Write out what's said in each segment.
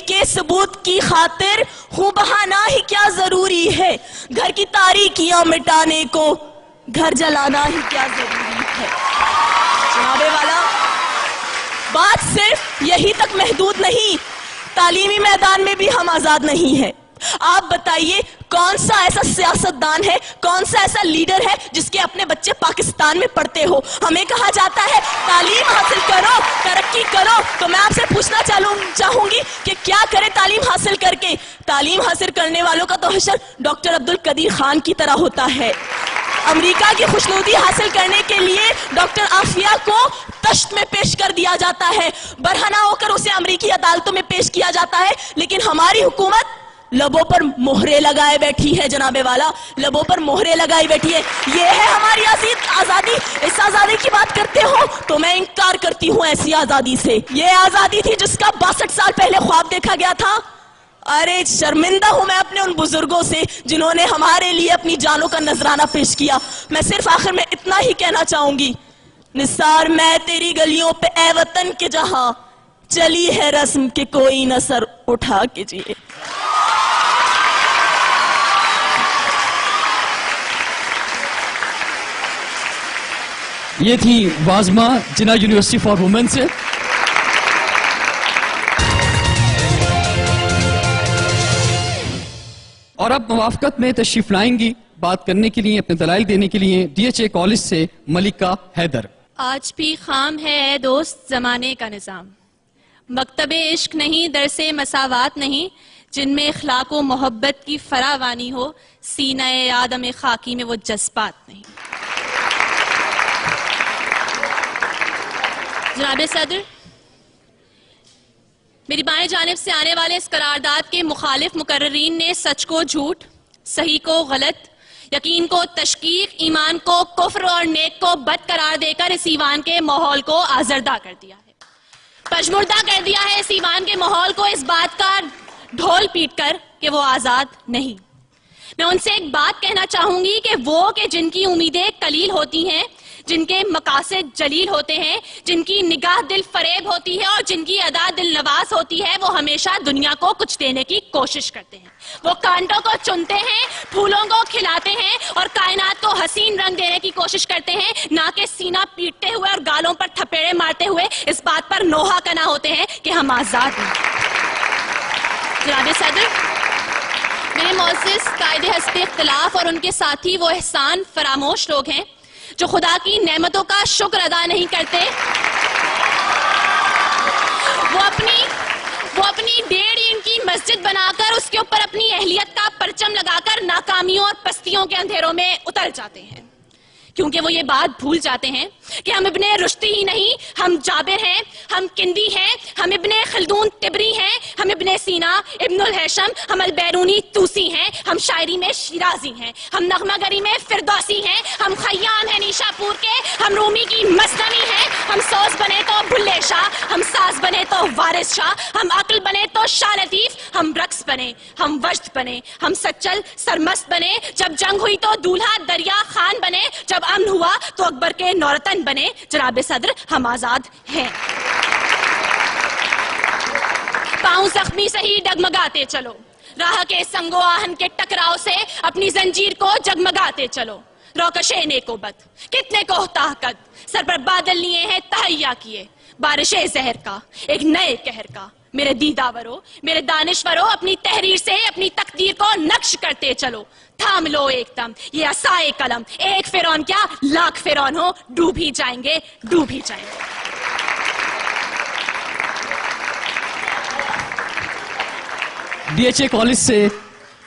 کے ثبوت کی خاطر خوں بہانا ہی کیا ضروری ہے، گھر کی تاریکیاں مٹانے کو گھر جلانا ہی کیا ضروری ہے۔ جناب والا، بات صرف یہی تک محدود نہیں، تعلیمی میدان میں بھی ہم آزاد نہیں ہیں۔ آپ بتائیے کون سا ایسا سیاستدان ہے، کون سا ایسا لیڈر ہے جس کے اپنے بچے پاکستان میں پڑھتے ہو؟ ہمیں کہا جاتا ہے تعلیم حاصل کرو، ترقی کرو، تو میں آپ سے پوچھنا چاہوں گی کہ کیا کرے تعلیم حاصل کر کے؟ تعلیم حاصل کرنے والوں کا تو حشر ڈاکٹر عبدالقدیر خان کی طرح ہوتا ہے۔ امریکہ کی خوشنودی حاصل کرنے کے لیے ڈاکٹر عافیہ کو تشت میں پیش کر دیا جاتا ہے، برہنہ ہو کر اسے امریکی عدالتوں میں پیش کیا جاتا ہے، لیکن ہماری حکومت لبوں پر مہرے لگائے بیٹھی ہے۔ جناب والا، لبوں پر مہرے لگائی بیٹھی ہے۔ یہ ہے ہماری آزادی۔ اس آزادی کی بات کرتے ہو تو میں انکار کرتی ہوں ایسی آزادی سے۔ یہ آزادی تھی جس کا 62 سال پہلے خواب دیکھا گیا تھا۔ ارے شرمندہ ہوں میں اپنے ان بزرگوں سے جنہوں نے ہمارے لیے اپنی جانوں کا نذرانہ پیش کیا۔ میں صرف آخر میں اتنا ہی کہنا چاہوں گی، نثار میں تیری گلیوں پہ اے وطن کے جہاں، چلی ہے رسم کہ کوئی نہ سر اٹھا کے جیے۔ یہ تھی وازمہ جناح یونیورسٹی فار وومن سے۔ اور اب موافقت میں تشریف لائیں گی بات کرنے کے لیے، اپنے دلائل دینے کے لیے ڈی ایچ اے کالج سے ملکہ حیدر۔ آج بھی خام ہے اے دوست زمانے کا نظام، مکتب عشق نہیں، درس مساوات نہیں، جن میں اخلاق و محبت کی فراوانی ہو، سینہ آدم خاکی میں وہ جذبات نہیں۔ جناب صدر، میری بائیں جانب سے آنے والے اس قرارداد کے مخالف مقررین نے سچ کو جھوٹ، صحیح کو غلط، یقین کو تشکیک، ایمان کو کفر اور نیک کو بد قرار دے کر اس ایوان کے ماحول کو آزردہ کر دیا ہے، پشمردہ کر دیا ہے اس ایوان کے ماحول کو، اس بات کا ڈھول پیٹ کر کہ وہ آزاد نہیں۔ میں ان سے ایک بات کہنا چاہوں گی کہ وہ کہ جن کی امیدیں قلیل ہوتی ہیں، جن کے مقاصد جلیل ہوتے ہیں، جن کی نگاہ دل فریب ہوتی ہے اور جن کی ادا دل نواز ہوتی ہے، وہ ہمیشہ دنیا کو کچھ دینے کی کوشش کرتے ہیں۔ وہ کانٹوں کو چنتے ہیں، پھولوں کو کھلاتے ہیں اور کائنات کو حسین رنگ دینے کی کوشش کرتے ہیں، نہ کہ سینہ پیٹتے ہوئے اور گالوں پر تھپیڑے مارتے ہوئے اس بات پر نوحہ کنا ہوتے ہیں کہ ہم آزاد ہیں۔ جناب صدر، میرے معزز قائد ہست اختلاف اور ان کے ساتھی وہ احسان فراموش لوگ ہیں جو خدا کی نعمتوں کا شکر ادا نہیں کرتے، وہ اپنی 1.5 اینٹ کی مسجد بنا کر اس کے اوپر اپنی اہلیت کا پرچم لگا کر ناکامیوں اور پستیوں کے اندھیروں میں اتر جاتے ہیں، کیونکہ وہ یہ بات بھول جاتے ہیں کہ ہم ابن رشدی ہی نہیں، ہم جابر ہیں، ہم کندی ہیں، ہم ابن خلدون تبری ہیں، ہم ابن سینا، ابن الہیثم، ہم البیرونی توسی ہیں، ہم شاعری میں شیرازی ہیں، ہم نغمہ گری میں فردوسی ہیں، ہم خیام ہیں نیشا پور کے، ہم رومی کی مثنوی ہیں، ہم سوز بنے تو بھلے شاہ، ہم ساز بنے تو وارث شاہ، ہم عقل بنے تو شاہ لطیف، ہم رقص بنے، ہم وجد بنے، ہم سچل سرمست بنے، جب جنگ ہوئی تو دولہا دریا خان بنے، جب امن ہوا تو اکبر کے نورتن بنے۔ جناب صدر، ہم آزاد ہیں۔ پاؤں زخمی سے ہی ڈگمگاتے چلو، راہ کے سنگ و آہن کے ٹکراؤ سے اپنی زنجیر کو جگمگاتے چلو، روکش نیکو بد کتنے کو طاقت، سر پر بادل لیے ہیں تہیا کیے، بارش زہر کا ایک نئے قہر کا، میرے دیداورو، میرے دانشورو، اپنی تحریر سے اپنی تقدیر کو نقش کرتے چلو، تھام لو ایک دم یہ عصائے قلم، ایک فرعون کیا لاکھ فرعون ہو، ڈوب ہی جائیں گے، ڈوب ہی جائیں گے۔ ڈی ایچ اے کالج سے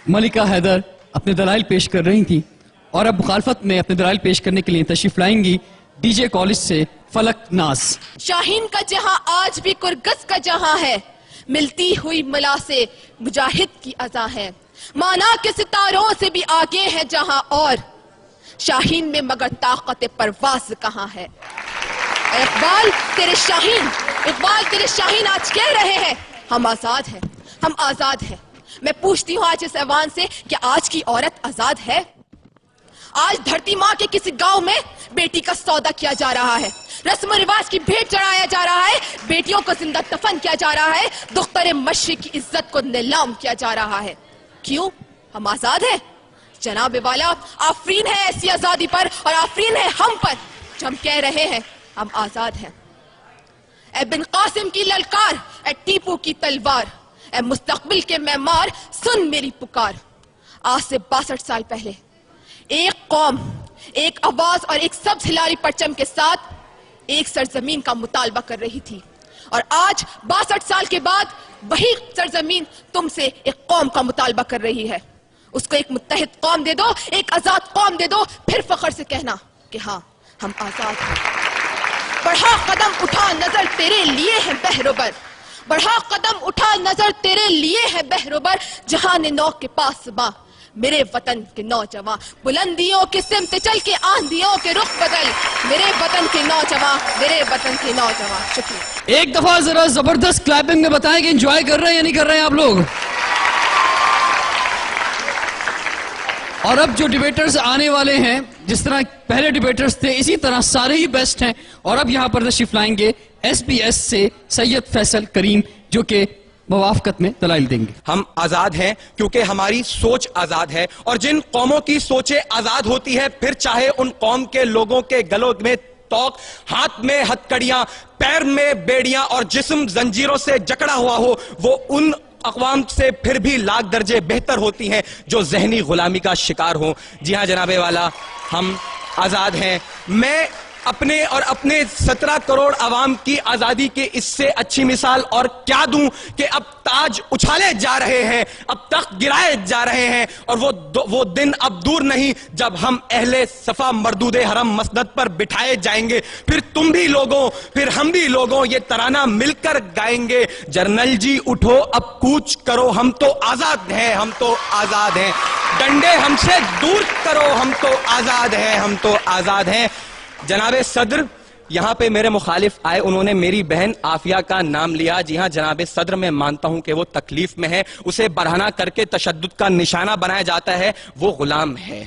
ملکہ حیدر اپنے دلائل پیش کر رہی تھی، اور اب مخالفت میں اپنے دلائل پیش کرنے کے لیے تشریف لائیں گی ڈی جے کالج سے فلک ناز۔ شاہین کا جہاں آج بھی کرگس کا جہاں ہے، ملتی ہوئی ملا سے مجاہد کی اذا ہے، مانا کے ستاروں سے بھی آگے ہے جہاں، اور شاہین میں مگر طاقت پرواز کہاں ہے۔ اے اقبال تیرے شاہین آج کہہ رہے ہیں ہم آزاد ہیں، ہم آزاد ہیں۔ میں پوچھتی ہوں آج اس ایوان سے کہ آج کی عورت آزاد ہے؟ आज धरती माँ के किसी गांव में बेटी का सौदा किया जा रहा है, रस्म रिवाज की भेंट चढ़ाया जा रहा है, बेटियों को जिंदा दफन किया जा रहा है, दुख्तर मशरिक की इज्जत को नीलाम किया जा रहा है। क्यों? हम आजाद हैं जनाब वाला। आफरीन है ऐसी आजादी पर और आफरीन है हम पर जो हम कह रहे हैं हम आजाद हैं। ए बिन कासिम की ललकार, ए टीपू की तलवार, ए मुस्तकबिल के मेमार, सुन मेरी पुकार। आज से 62 साल पहले एक कौम, एक आवाज और एक सब्ज हिलारी परचम के साथ एक सरजमीन का मुतालबा कर रही थी, और आज 62 साल के बाद वही सरजमीन तुमसे एक कौम का मुतालबा कर रही है। उसको एक मुत्तहिद कौम दे दो, एक आजाद कौम दे दो, फिर फख्र से कहना कि हाँ हम आजाद हैं। बढ़ा कदम उठा नजर तेरे लिए है बहरोबर, बढ़ा कदम उठा नजर तेरे लिए है बहरोबर, जहां नौ के पास बा मेरे वतन के नौजवान, बुलंदियों के सिमत चल के आंधियों के रुख बदल, मेरे वतन के नौजवान, मेरे वतन के नौजवान। शुक्रिया। एक दफा जरा जबरदस्त क्लैपिंग में बताएं कि एंजॉय कर रहे हैं या नहीं कर रहे हैं आप लोग। और अब जो डिबेटर्स आने वाले हैं, जिस तरह पहले डिबेटर्स थे इसी तरह सारे ही बेस्ट हैं। और अब यहां पर तशरीफ लाएंगे SBS से सैयद फैसल करीम, जो कि मुवाफकत में दलाइल देंगे। हम आजाद हैं क्योंकि हमारी सोच आजाद है, और जिन कौमों की सोचें आजाद होती है, फिर चाहे उन कौम के लोगों के गलों में तोक, हाथ में हथकड़ियां, पैर में बेड़ियां और जिस्म जंजीरों से जकड़ा हुआ हो, वो उन अक़वाम से फिर भी लाख दर्जे बेहतर होती हैं जो ज़हनी गुलामी का शिकार हो। जी हां जनाबे वाला, हम आजाद हैं। मैं अपने और अपने 17 करोड़ अवाम की आजादी के इससे अच्छी मिसाल और क्या दूं कि अब ताज उछाले जा रहे हैं, अब तख्त गिराए जा रहे हैं, और वो दिन अब दूर नहीं जब हम अहले सफा मरदूदे हरम मसनद पर बिठाए जाएंगे। फिर तुम भी लोगों, फिर हम भी लोगों ये तराना मिलकर गाएंगे। जर्नल जी उठो अब कूच करो, हम तो आजाद हैं, हम तो आजाद हैं। डंडे हमसे दूर करो, हम तो आजाद हैं, हम तो आजाद हैं। जनाबे सदर यहां पे मेरे मुखालिफ आए, उन्होंने मेरी बहन आफिया का नाम लिया। जी हां जनाबे सदर, मैं मानता हूं कि वो तकलीफ में है, उसे बरहना करके तशद्दुद का निशाना बनाया जाता है। वो गुलाम है,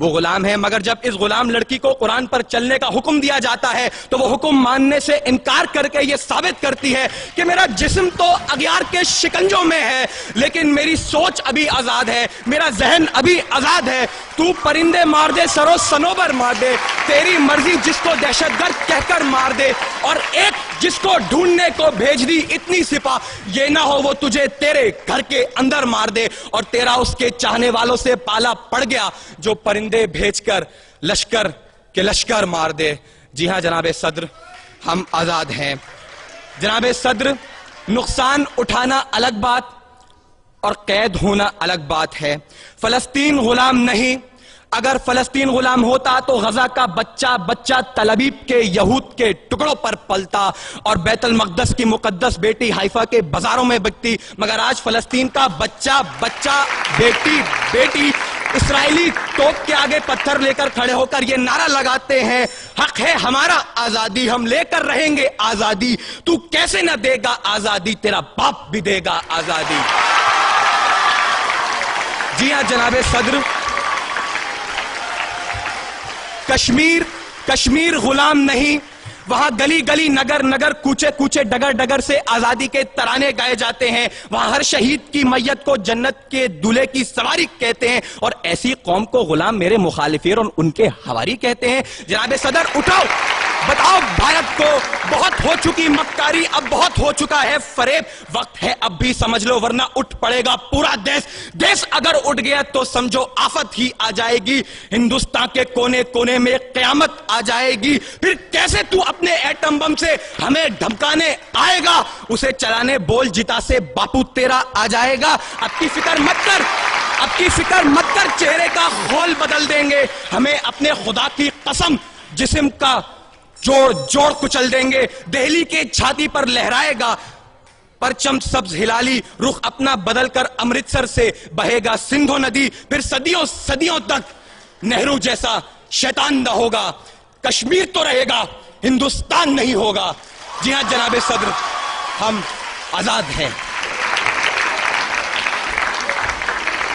वो गुलाम है, मगर जब इस गुलाम लड़की को कुरान पर चलने का हुक्म दिया जाता है तो वो हुक्म मानने से इनकार करके ये साबित करती है कि मेरा जिस्म तो अगियार के शिकंजों में है, लेकिन मेरी सोच अभी आजाद है, मेरा जहन अभी आजाद है। तू परिंदे मार दे, सरो सनोबर मार दे, तेरी मर्जी जिसको दहशतगर्द कहकर मार दे, और एक जिसको ढूंढने को भेज दी इतनी सिपा, ये ना हो वो तुझे तेरे घर के अंदर मार दे, और तेरा उसके चाहने वालों से पाला पड़ गया जो परिंदे भेजकर लश्कर के लश्कर मार दे। जी हां जनाबे सदर, हम आजाद हैं। जनाबे सदर, नुकसान उठाना अलग बात और कैद होना अलग बात है। फलस्तीन गुलाम नहीं, अगर फलस्तीन गुलाम होता तो गजा का बच्चा बच्चा तलबीब के यहूद के टुकड़ों पर पलता और बैतुल मक़दस की मुकद्दस बेटी हाइफा के बाजारों में बिकती, मगर आज फलस्तीन का बच्चा बच्चा बेटी बेटी इस्राएली तोप के आगे पत्थर लेकर खड़े होकर ये नारा लगाते हैं, हक है हमारा आजादी, हम लेकर रहेंगे आजादी, तू कैसे न देगा आजादी, तेरा बाप भी देगा आजादी। जी हां जनाबे सदर, कश्मीर गुलाम नहीं, वहां गली गली नगर नगर कूचे कूचे डगर डगर से आजादी के तराने गाए जाते हैं, वहां हर शहीद की मैयत को जन्नत के दूल्हे की सवारी कहते हैं, और ऐसी कौम को गुलाम मेरे मुखालिफिन और उनके हवारी कहते हैं। जनाबे सदर उठाओ, बताओ भारत को बहुत हो चुकी मक्कारी, अब बहुत हो चुका है फरेब, वक्त है अब भी समझ लो वरना उठ पड़ेगा पूरा देश। देश अगर उठ गया तो समझो आफत ही आ जाएगी, हिंदुस्तान के कोने कोने में कयामत आ जाएगी। फिर कैसे तू अपने एटम बम से हमें धमकाने आएगा, उसे चलाने बोल जिता से बापू तेरा आ जाएगा। अब की फिक्र मत कर, अब की फिक्र मत कर, चेहरे का खोल बदल देंगे, हमें अपने खुदा की कसम जिस्म का जोड़ जोड़ कुचल देंगे। दिल्ली के छाती पर लहराएगा परचम सब्ज हिलाली, रुख अपना बदलकर अमृतसर से बहेगा सिंधु नदी, फिर सदियों सदियों तक नेहरू जैसा शैतान न होगा। कश्मीर तो रहेगा, हिंदुस्तान नहीं होगा। जी हां जनाबे सदर, हम आजाद हैं।